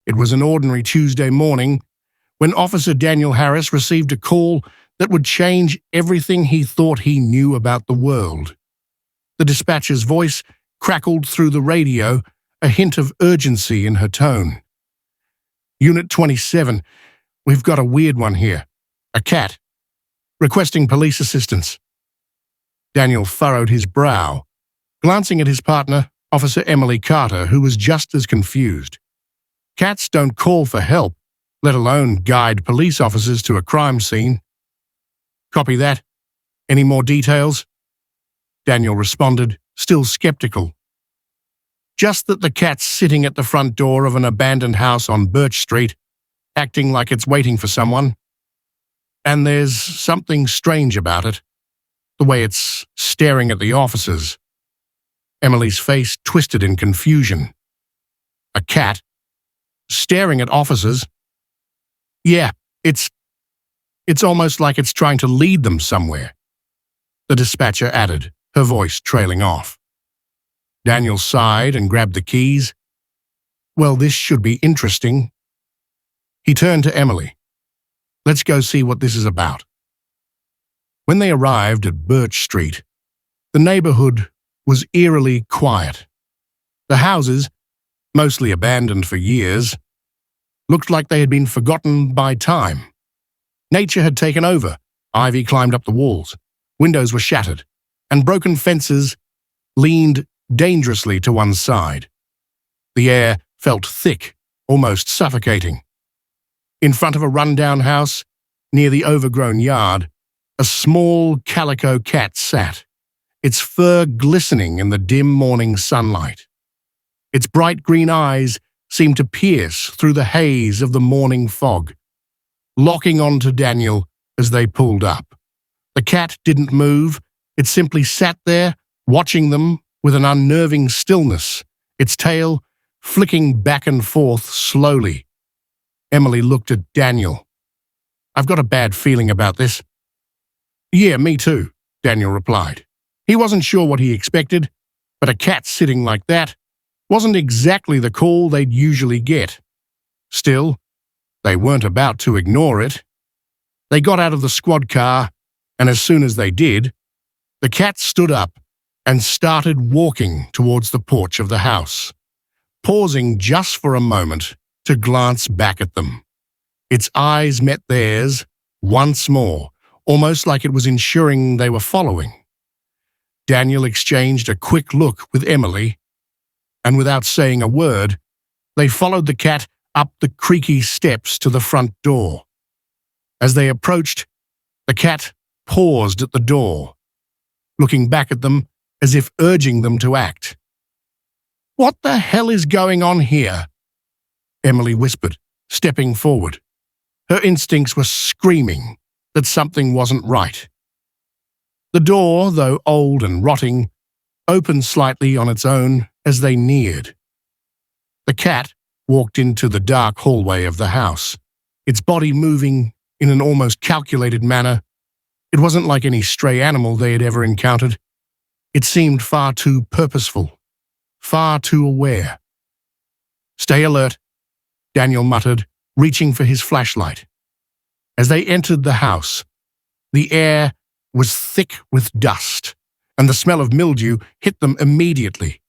It was an ordinary Tuesday morning when Officer Daniel Harris received a call that would change everything he thought he knew about the world. The dispatcher's voice crackled through the radio, a hint of urgency in her tone. "Unit 27, we've got a weird one here. A cat. Requesting police assistance." Daniel furrowed his brow, glancing at his partner, Officer Emily Carter, who was just as confused. Cats don't call for help, let alone guide police officers to a crime scene. "Copy that. Any more details?" Daniel responded, still skeptical. "Just that the cat's sitting at the front door of an abandoned house on Birch Street, acting like it's waiting for someone. And there's something strange about it, the way it's staring at the officers." Emily's face twisted in confusion. "A cat? Staring at officers?" "Yeah, it's almost like it's trying to lead them somewhere," the dispatcher added, her voice trailing off. Daniel sighed and grabbed the keys. "Well, this should be interesting." He turned to Emily. "Let's go see what this is about." When they arrived at Birch Street, the neighborhood was eerily quiet. The houses, mostly abandoned for years, looked like they had been forgotten by time. Nature had taken over. Ivy climbed up the walls. Windows were shattered, and broken fences leaned dangerously to one side. The air felt thick, almost suffocating. In front of a rundown house, near the overgrown yard, a small calico cat sat, its fur glistening in the dim morning sunlight. Its bright green eyes seemed to pierce through the haze of the morning fog, locking onto Daniel as they pulled up. The cat didn't move. It simply sat there, watching them with an unnerving stillness, its tail flicking back and forth slowly. Emily looked at Daniel. "I've got a bad feeling about this." "Yeah, me too," Daniel replied. He wasn't sure what he expected, but a cat sitting like that wasn't exactly the call they'd usually get. Still, they weren't about to ignore it. They got out of the squad car, and as soon as they did, the cat stood up and started walking towards the porch of the house, pausing just for a moment to glance back at them. Its eyes met theirs once more, almost like it was ensuring they were following. Daniel exchanged a quick look with Emily, and without saying a word, they followed the cat up the creaky steps to the front door. As they approached, the cat paused at the door, looking back at them as if urging them to act. "What the hell is going on here?" Emily whispered, stepping forward. Her instincts were screaming that something wasn't right. The door, though old and rotting, opened slightly on its own as they neared. The cat walked into the dark hallway of the house, its body moving in an almost calculated manner. It wasn't like any stray animal they had ever encountered. It seemed far too purposeful, far too aware. "Stay alert," Daniel muttered, reaching for his flashlight. As they entered the house, the air was thick with dust, and the smell of mildew hit them immediately.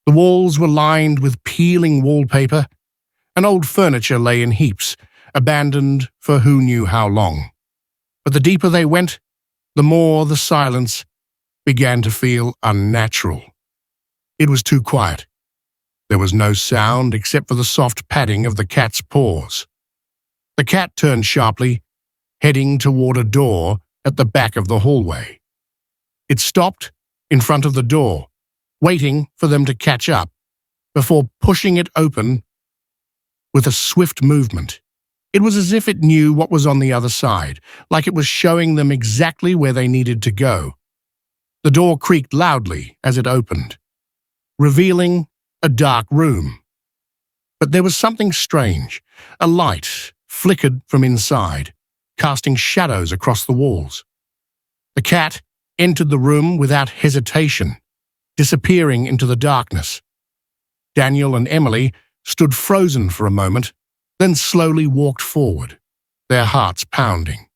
The walls were lined with peeling wallpaper, and old furniture lay in heaps, abandoned for who knew how long. But the deeper they went, the more the silence began to feel unnatural. It was too quiet. There was no sound except for the soft padding of the cat's paws. The cat turned sharply, heading toward a door at the back of the hallway. It stopped in front of the door, waiting for them to catch up, before pushing it open with a swift movement. It was as if it knew what was on the other side, like it was showing them exactly where they needed to go. The door creaked loudly as it opened, revealing a dark room. But there was something strange. A light flickered from inside, casting shadows across the walls. The cat entered the room without hesitation, disappearing into the darkness. Daniel and Emily stood frozen for a moment, then slowly walked forward, their hearts pounding.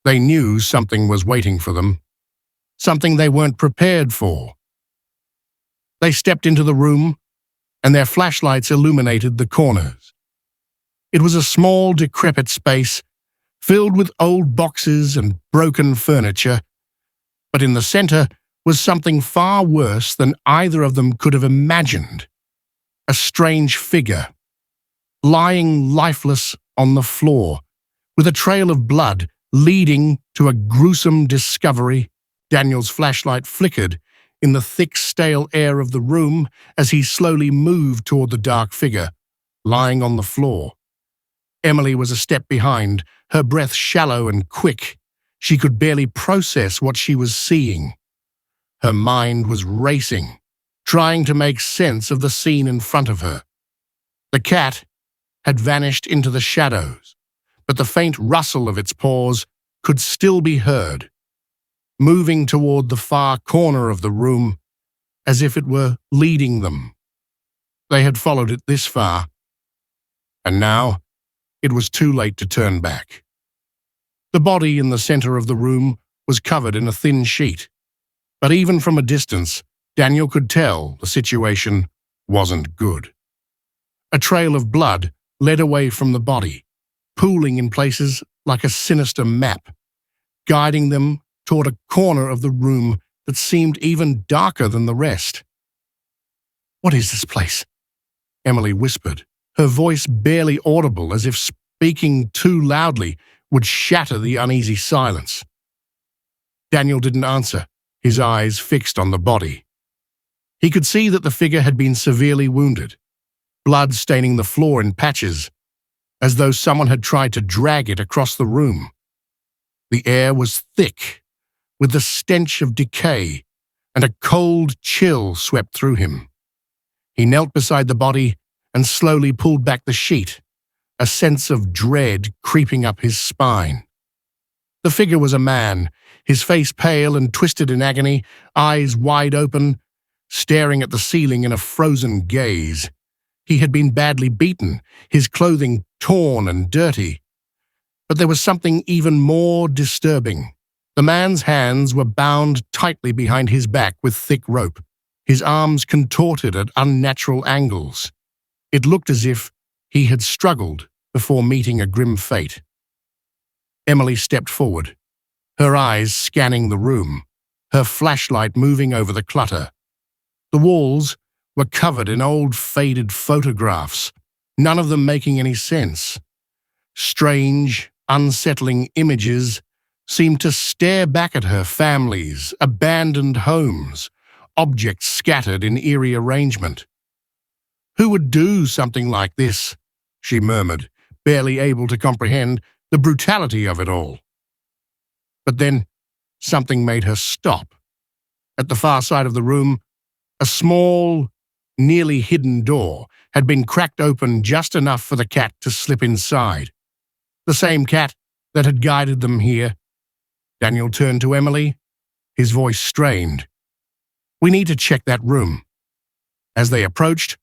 They knew something was waiting for them, something they weren't prepared for. They stepped into the room, and their flashlights illuminated the corners. It was a small, decrepit space, filled with old boxes and broken furniture, but in the center was something far worse than either of them could have imagined. A strange figure, lying lifeless on the floor, with a trail of blood leading to a gruesome discovery. Daniel's flashlight flickered in the thick, stale air of the room as he slowly moved toward the dark figure, lying on the floor. Emily was a step behind, her breath shallow and quick. She could barely process what she was seeing. Her mind was racing, trying to make sense of the scene in front of her. The cat had vanished into the shadows, but the faint rustle of its paws could still be heard, moving toward the far corner of the room as if it were leading them. They had followed it this far, and now it was too late to turn back. The body in the center of the room was covered in a thin sheet, but even from a distance, Daniel could tell the situation wasn't good. A trail of blood led away from the body, pooling in places like a sinister map, guiding them toward a corner of the room that seemed even darker than the rest. "What is this place?" Emily whispered, her voice barely audible, as if speaking too loudly would shatter the uneasy silence. Daniel didn't answer, his eyes fixed on the body. He could see that the figure had been severely wounded, blood staining the floor in patches, as though someone had tried to drag it across the room. The air was thick, with the stench of decay, and a cold chill swept through him. He knelt beside the body and slowly pulled back the sheet, a sense of dread creeping up his spine. The figure was a man, his face pale and twisted in agony, eyes wide open, staring at the ceiling in a frozen gaze. He had been badly beaten, his clothing torn and dirty. But there was something even more disturbing. The man's hands were bound tightly behind his back with thick rope, his arms contorted at unnatural angles. It looked as if he had struggled before meeting a grim fate. Emily stepped forward, her eyes scanning the room, her flashlight moving over the clutter. The walls were covered in old faded photographs, none of them making any sense. Strange, unsettling images seemed to stare back at her: families, abandoned homes, objects scattered in eerie arrangement. "Who would do something like this?" she murmured, barely able to comprehend the brutality of it all. But then something made her stop. At the far side of the room, a small, nearly hidden door had been cracked open just enough for the cat to slip inside. The same cat that had guided them here. Daniel turned to Emily, his voice strained. "We need to check that room." As they approached,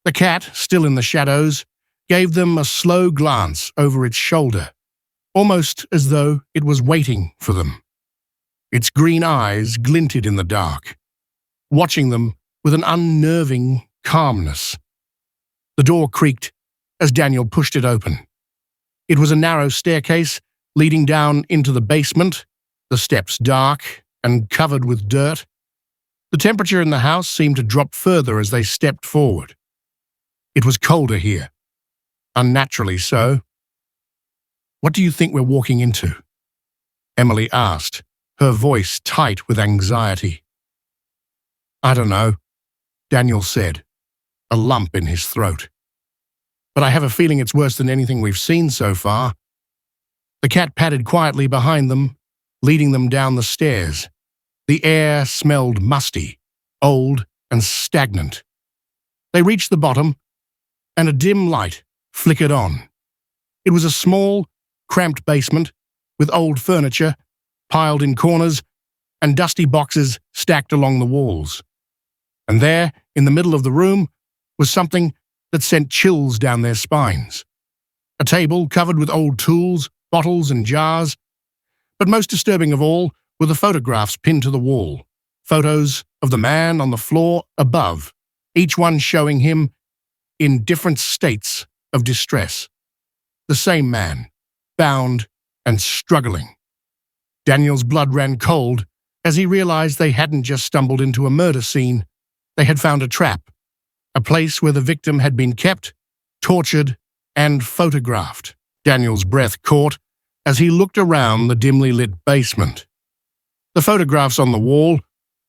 the cat, still in the shadows, gave them a slow glance over its shoulder, almost as though it was waiting for them. Its green eyes glinted in the dark, watching them with an unnerving calmness. The door creaked as Daniel pushed it open. It was a narrow staircase leading down into the basement, the steps dark and covered with dirt. The temperature in the house seemed to drop further as they stepped forward. It was colder here, unnaturally so. "What do you think we're walking into?" Emily asked, her voice tight with anxiety. "I don't know," Daniel said, a lump in his throat. "But I have a feeling it's worse than anything we've seen so far." The cat padded quietly behind them, leading them down the stairs. The air smelled musty, old, and stagnant. They reached the bottom, and a dim light flickered on. It was a small, cramped basement with old furniture piled in corners and dusty boxes stacked along the walls. And there, in the middle of the room, was something that sent chills down their spines. A table covered with old tools, bottles and jars. But most disturbing of all were the photographs pinned to the wall. Photos of the man on the floor above, each one showing him in different states of distress. The same man, bound and struggling. Daniel's blood ran cold as he realized they hadn't just stumbled into a murder scene. They had found a trap, a place where the victim had been kept, tortured, and photographed. Daniel's breath caught as he looked around the dimly lit basement. The photographs on the wall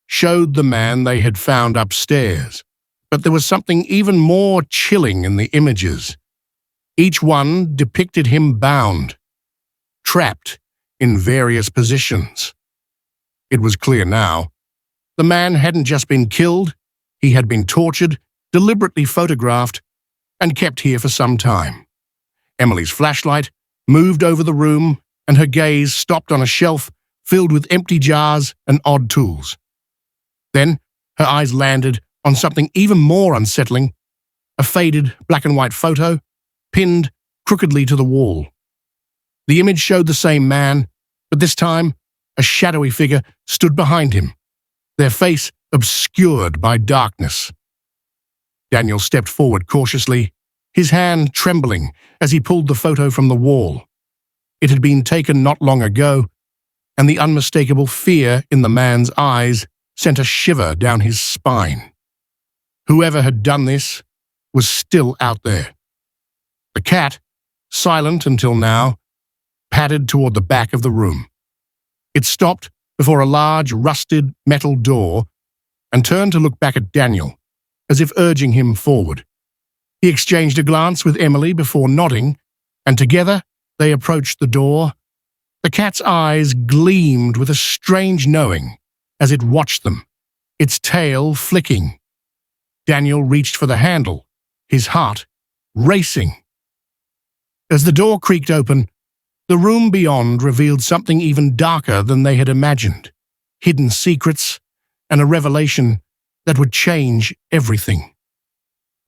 showed the man they had found upstairs, but there was something even more chilling in the images. Each one depicted him bound, trapped in various positions. It was clear now. The man hadn't just been killed, he had been tortured, deliberately photographed, and kept here for some time. Emily's flashlight moved over the room, and her gaze stopped on a shelf filled with empty jars and odd tools. Then her eyes landed on something even more unsettling, a faded black and white photo pinned crookedly to the wall. The image showed the same man, but this time a shadowy figure stood behind him, their face obscured by darkness. Daniel stepped forward cautiously, his hand trembling as he pulled the photo from the wall. It had been taken not long ago, and the unmistakable fear in the man's eyes sent a shiver down his spine. Whoever had done this was still out there. The cat, silent until now, padded toward the back of the room. It stopped before a large, rusted metal door and turned to look back at Daniel, as if urging him forward. He exchanged a glance with Emily before nodding, and together they approached the door. The cat's eyes gleamed with a strange knowing as it watched them, its tail flicking. Daniel reached for the handle, his heart racing. As the door creaked open, the room beyond revealed something even darker than they had imagined, hidden secrets and a revelation that would change everything.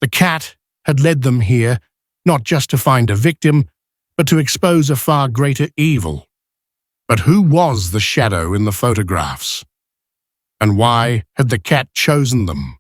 The cat had led them here not just to find a victim, but to expose a far greater evil. But who was the shadow in the photographs? And why had the cat chosen them?